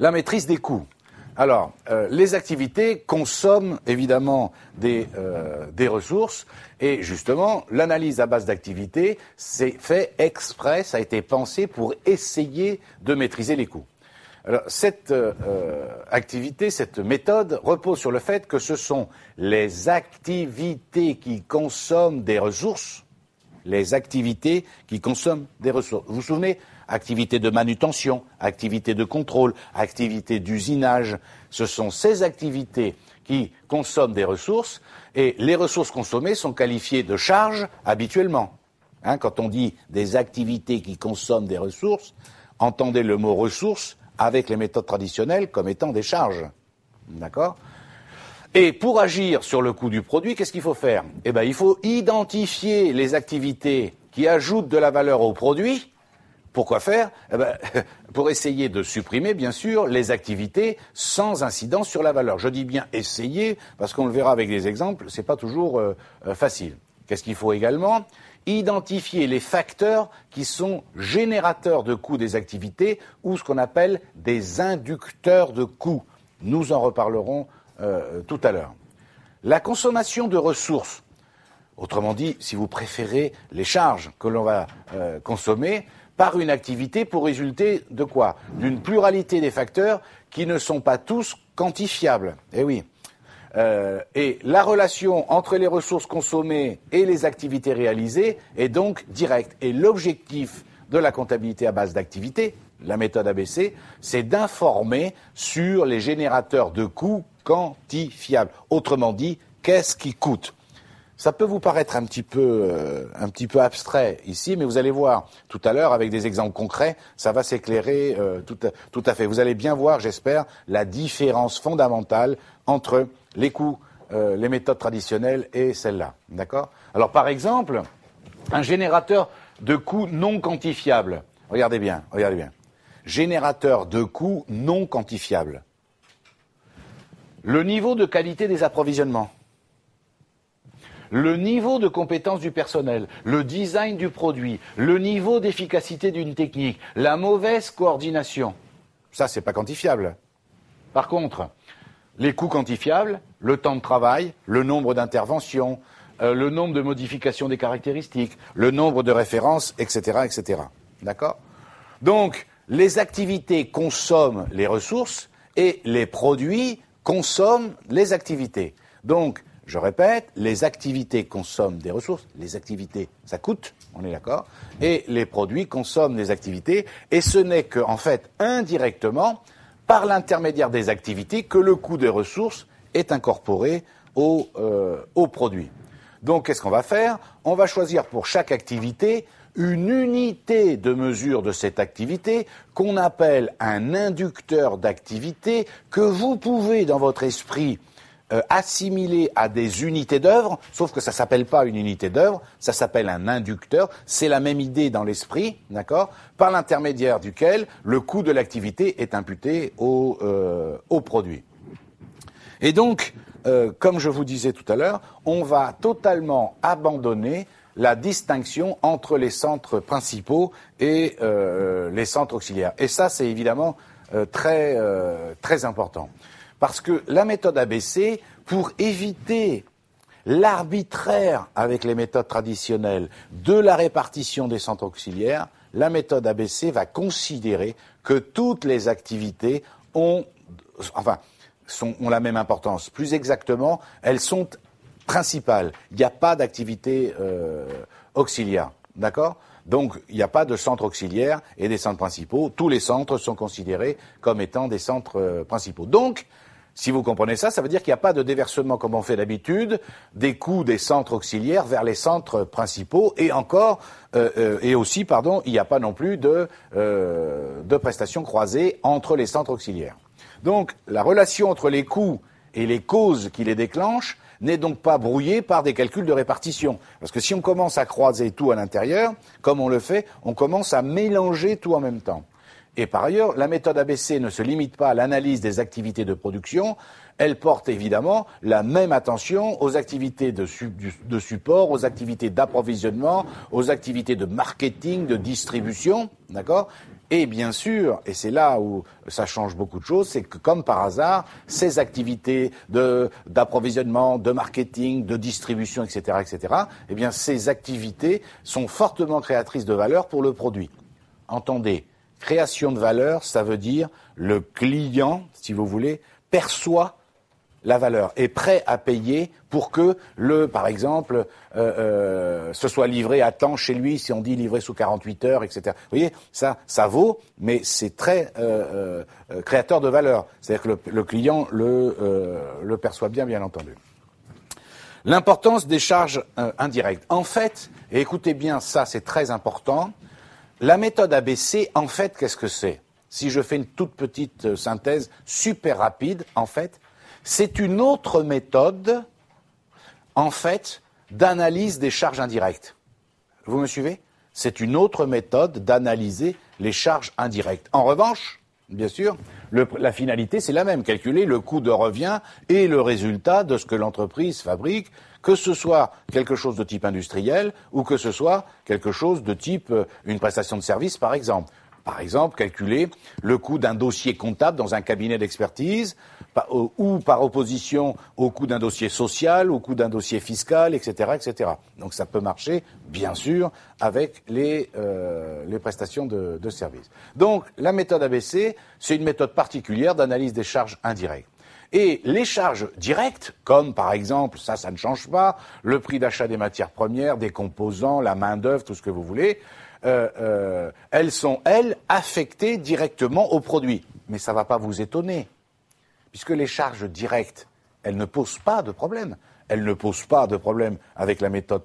La maîtrise des coûts. Alors, les activités consomment évidemment des ressources et justement, l'analyse à base d'activités, c'est fait exprès, ça a été pensé pour essayer de maîtriser les coûts. Alors, cette activité, cette méthode repose sur le fait que ce sont les activités qui consomment des ressources, les activités qui consomment des ressources. Vous vous souvenez ? Activité de manutention, activité de contrôle, activité d'usinage. Ce sont ces activités qui consomment des ressources et les ressources consommées sont qualifiées de charges habituellement. Quand on dit des activités qui consomment des ressources, entendez le mot ressources avec les méthodes traditionnelles comme étant des charges. D'accord ? Et pour agir sur le coût du produit, qu'est-ce qu'il faut faire ? Eh bien, il faut identifier les activités qui ajoutent de la valeur au produit. Pourquoi faire ? Eh bien, pour essayer de supprimer, bien sûr, les activités sans incidence sur la valeur. Je dis bien essayer, parce qu'on le verra avec des exemples, c'est pas toujours facile. Qu'est-ce qu'il faut également ? Identifier les facteurs qui sont générateurs de coûts des activités ou ce qu'on appelle des inducteurs de coûts. Nous en reparlerons tout à l'heure. La consommation de ressources, autrement dit, si vous préférez, les charges que l'on va consommer par une activité pour résulter de quoi ? D'une pluralité des facteurs qui ne sont pas tous quantifiables. Eh oui. Et la relation entre les ressources consommées et les activités réalisées est donc directe. Et l'objectif de la comptabilité à base d'activités, la méthode ABC, c'est d'informer sur les générateurs de coûts quantifiables. Autrement dit, qu'est-ce qui coûte ? Ça peut vous paraître un petit peu abstrait ici, mais vous allez voir tout à l'heure avec des exemples concrets, ça va s'éclairer tout à fait. Vous allez bien voir, j'espère, la différence fondamentale entre les coûts, les méthodes traditionnelles et celles-là. D'accord ? Alors par exemple, un générateur de coûts non quantifiables. Regardez bien. Générateur de coûts non quantifiables. Le niveau de qualité des approvisionnements. Le niveau de compétence du personnel, le design du produit, le niveau d'efficacité d'une technique, la mauvaise coordination. Ça, c'est pas quantifiable. Par contre, les coûts quantifiables, le temps de travail, le nombre d'interventions, le nombre de modifications des caractéristiques, le nombre de références, etc., etc. D'accord ? Donc, les activités consomment les ressources et les produits consomment les activités. Donc, je répète, les activités consomment des ressources, les activités, ça coûte, on est d'accord, et les produits consomment des activités, et ce n'est qu'en fait, indirectement, par l'intermédiaire des activités, que le coût des ressources est incorporé au produit. Donc, qu'est-ce qu'on va faire ? On va choisir pour chaque activité une unité de mesure de cette activité qu'on appelle un inducteur d'activité que vous pouvez, dans votre esprit, assimilé à des unités d'œuvre, sauf que ça s'appelle pas une unité d'œuvre, ça s'appelle un inducteur. C'est la même idée dans l'esprit, d'accord, par l'intermédiaire duquel le coût de l'activité est imputé au produit. Et donc, comme je vous disais tout à l'heure, on va totalement abandonner la distinction entre les centres principaux et les centres auxiliaires. Et ça, c'est évidemment très important. Parce que la méthode ABC, pour éviter l'arbitraire avec les méthodes traditionnelles de la répartition des centres auxiliaires, la méthode ABC va considérer que toutes les activités ont la même importance. Plus exactement, elles sont principales. Il n'y a pas d'activité auxiliaire. D'accord ? Donc, il n'y a pas de centre auxiliaire et des centres principaux. Tous les centres sont considérés comme étant des centres principaux. Donc, si vous comprenez ça, ça veut dire qu'il n'y a pas de déversement, comme on fait d'habitude, des coûts des centres auxiliaires vers les centres principaux, et aussi, il n'y a pas non plus de prestations croisées entre les centres auxiliaires. Donc, la relation entre les coûts et les causes qui les déclenchent n'est donc pas brouillée par des calculs de répartition. Parce que si on commence à croiser tout à l'intérieur, comme on le fait, on commence à mélanger tout en même temps. Et par ailleurs, la méthode ABC ne se limite pas à l'analyse des activités de production, elle porte évidemment la même attention aux activités de support, aux activités d'approvisionnement, aux activités de marketing, de distribution, d'accord ? Et bien sûr, et c'est là où ça change beaucoup de choses, c'est que comme par hasard, ces activités d'approvisionnement, de marketing, de distribution, etc., eh bien, ces activités sont fortement créatrices de valeur pour le produit. Entendez, création de valeur, ça veut dire le client, si vous voulez, perçoit la valeur, est prêt à payer pour que par exemple, ce soit livré à temps chez lui, si on dit livré sous 48 heures, etc. Vous voyez, ça vaut, mais c'est très créateur de valeur. C'est-à-dire que le client le perçoit bien entendu. L'importance des charges indirectes. En fait, et écoutez bien, ça c'est très important, la méthode ABC, en fait, qu'est-ce que c'est ? Si je fais une toute petite synthèse super rapide, en fait, c'est une autre méthode, en fait, d'analyse des charges indirectes. Vous me suivez ? C'est une autre méthode d'analyser les charges indirectes. En revanche, bien sûr, la finalité, c'est la même. Calculer le coût de revient et le résultat de ce que l'entreprise fabrique, que ce soit quelque chose de type industriel ou que ce soit quelque chose de type une prestation de service, par exemple. Par exemple, calculer le coût d'un dossier comptable dans un cabinet d'expertise ou par opposition au coût d'un dossier social, au coût d'un dossier fiscal, etc. Donc ça peut marcher, bien sûr, avec les prestations de services. Donc la méthode ABC, c'est une méthode particulière d'analyse des charges indirectes. Et les charges directes, comme par exemple, ça ne change pas, le prix d'achat des matières premières, des composants, la main-d'œuvre, tout ce que vous voulez, elles sont, elles, affectées directement au produit. Mais ça ne va pas vous étonner, puisque les charges directes, elles ne posent pas de problème. Elles ne posent pas de problème avec la méthode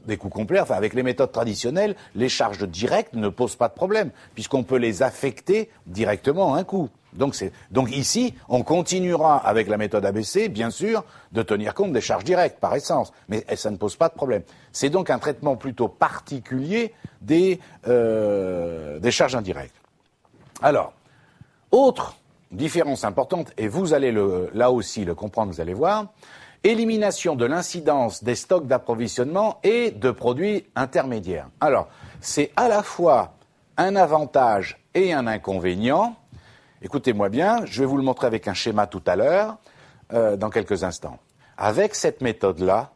des coûts complets. Enfin, avec les méthodes traditionnelles, les charges directes ne posent pas de problème, puisqu'on peut les affecter directement à un coût. Donc ici, on continuera avec la méthode ABC, bien sûr, de tenir compte des charges directes, par essence, mais ça ne pose pas de problème. C'est donc un traitement plutôt particulier des charges indirectes. Alors, autre différence importante, et vous allez là aussi le comprendre, vous allez voir, élimination de l'incidence des stocks d'approvisionnement et de produits intermédiaires. Alors, c'est à la fois un avantage et un inconvénient. Écoutez-moi bien, je vais vous le montrer avec un schéma tout à l'heure, dans quelques instants. Avec cette méthode-là,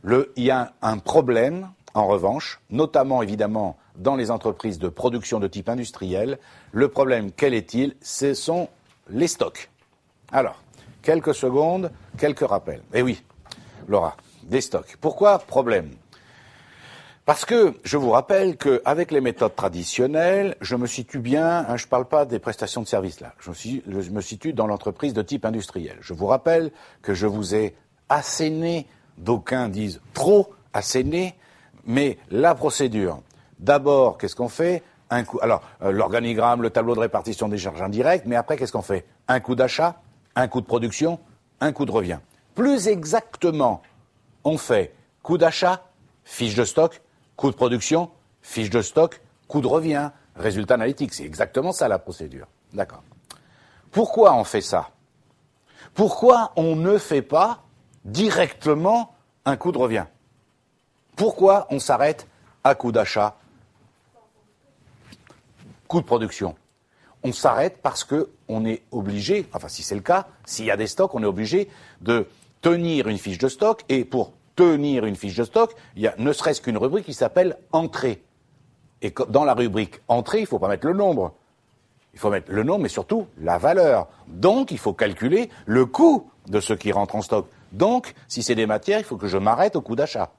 il y a un problème, en revanche, notamment évidemment dans les entreprises de production de type industriel. Le problème, quel est-il ? Ce sont les stocks. Alors, quelques secondes, quelques rappels. Eh oui, Laura, des stocks. Pourquoi problème ? Parce que je vous rappelle qu'avec les méthodes traditionnelles, je me situe bien, je ne parle pas des prestations de services là, je me situe dans l'entreprise de type industriel. Je vous rappelle que je vous ai asséné, d'aucuns disent trop asséné, mais la procédure, d'abord, qu'est-ce qu'on fait ? L'organigramme, le tableau de répartition des charges indirectes, mais après, qu'est-ce qu'on fait ? Un coût d'achat, un coût de production, un coût de revient. Plus exactement, on fait coût d'achat, fiche de stock, coût de production, fiche de stock, coût de revient, résultat analytique. C'est exactement ça la procédure. D'accord. Pourquoi on fait ça ? Pourquoi on ne fait pas directement un coût de revient ? Pourquoi on s'arrête à coût d'achat, coût de production ? On s'arrête parce qu'on est obligé, enfin si c'est le cas, s'il y a des stocks, on est obligé de tenir une fiche de stock et pour tenir une fiche de stock, il y a ne serait-ce qu'une rubrique qui s'appelle entrée. Et dans la rubrique entrée, il ne faut pas mettre le nombre. Il faut mettre le nombre, mais surtout la valeur. Donc, il faut calculer le coût de ce qui rentre en stock. Donc, si c'est des matières, il faut que je m'arrête au coût d'achat.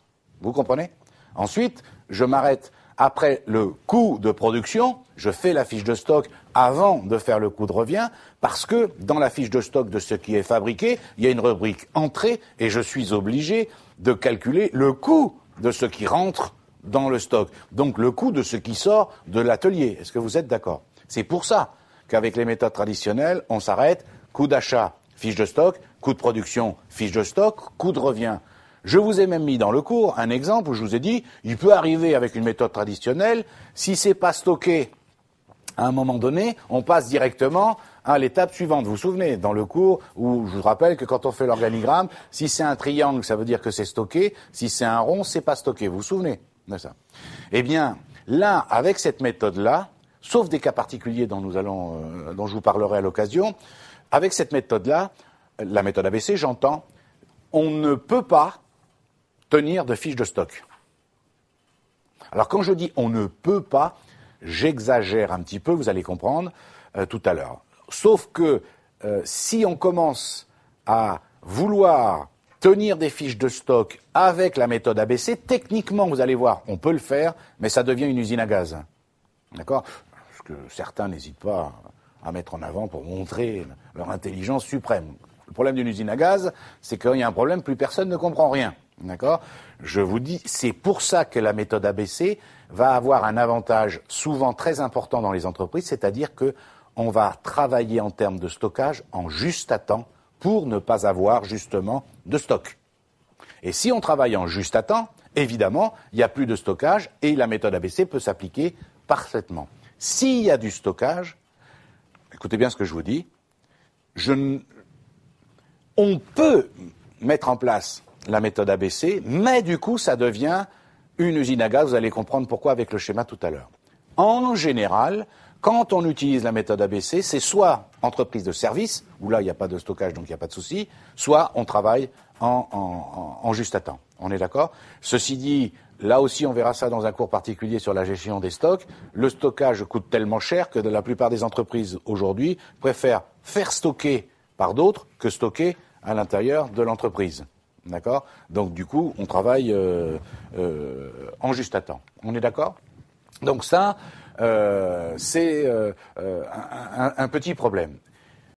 Vous comprenez ? Ensuite, je m'arrête après le coût de production, je fais la fiche de stock avant de faire le coût de revient, parce que dans la fiche de stock de ce qui est fabriqué, il y a une rubrique entrée et je suis obligé de calculer le coût de ce qui rentre dans le stock. Donc le coût de ce qui sort de l'atelier. Est-ce que vous êtes d'accord ? C'est pour ça qu'avec les méthodes traditionnelles, on s'arrête, coût d'achat, fiche de stock, coût de production, fiche de stock, coût de revient. Je vous ai même mis dans le cours un exemple où je vous ai dit, il peut arriver avec une méthode traditionnelle, si c'est pas stocké à un moment donné, on passe directement à l'étape suivante. Vous vous souvenez, dans le cours où je vous rappelle que quand on fait l'organigramme, si c'est un triangle, ça veut dire que c'est stocké. Si c'est un rond, c'est pas stocké. Vous vous souvenez de ça? Eh bien, là, avec cette méthode-là, sauf des cas particuliers dont je vous parlerai à l'occasion, avec cette méthode-là, la méthode ABC, j'entends, on ne peut pas tenir de fiches de stock. Alors quand je dis on ne peut pas, j'exagère un petit peu, vous allez comprendre tout à l'heure. Sauf que si on commence à vouloir tenir des fiches de stock avec la méthode ABC, techniquement, vous allez voir, on peut le faire, mais ça devient une usine à gaz. D'accord? Ce que certains n'hésitent pas à mettre en avant pour montrer leur intelligence suprême. Le problème d'une usine à gaz, c'est qu'il y a un problème, plus personne ne comprend rien. D'accord? Je vous dis, c'est pour ça que la méthode ABC va avoir un avantage souvent très important dans les entreprises, c'est-à-dire que on va travailler en termes de stockage en juste à temps pour ne pas avoir justement de stock. Et si on travaille en juste à temps, évidemment, il n'y a plus de stockage et la méthode ABC peut s'appliquer parfaitement. S'il y a du stockage, écoutez bien ce que je vous dis, on peut mettre en place la méthode ABC, mais du coup, ça devient une usine à gaz. Vous allez comprendre pourquoi avec le schéma tout à l'heure. En général, quand on utilise la méthode ABC, c'est soit entreprise de service, où là, il n'y a pas de stockage, donc il n'y a pas de souci, soit on travaille en juste à temps. On est d'accord? Ceci dit, là aussi, on verra ça dans un cours particulier sur la gestion des stocks. Le stockage coûte tellement cher que la plupart des entreprises aujourd'hui préfèrent faire stocker par d'autres que stocker à l'intérieur de l'entreprise. D'accord? Donc du coup, on travaille en juste à temps. On est d'accord? Donc ça, c'est un petit problème.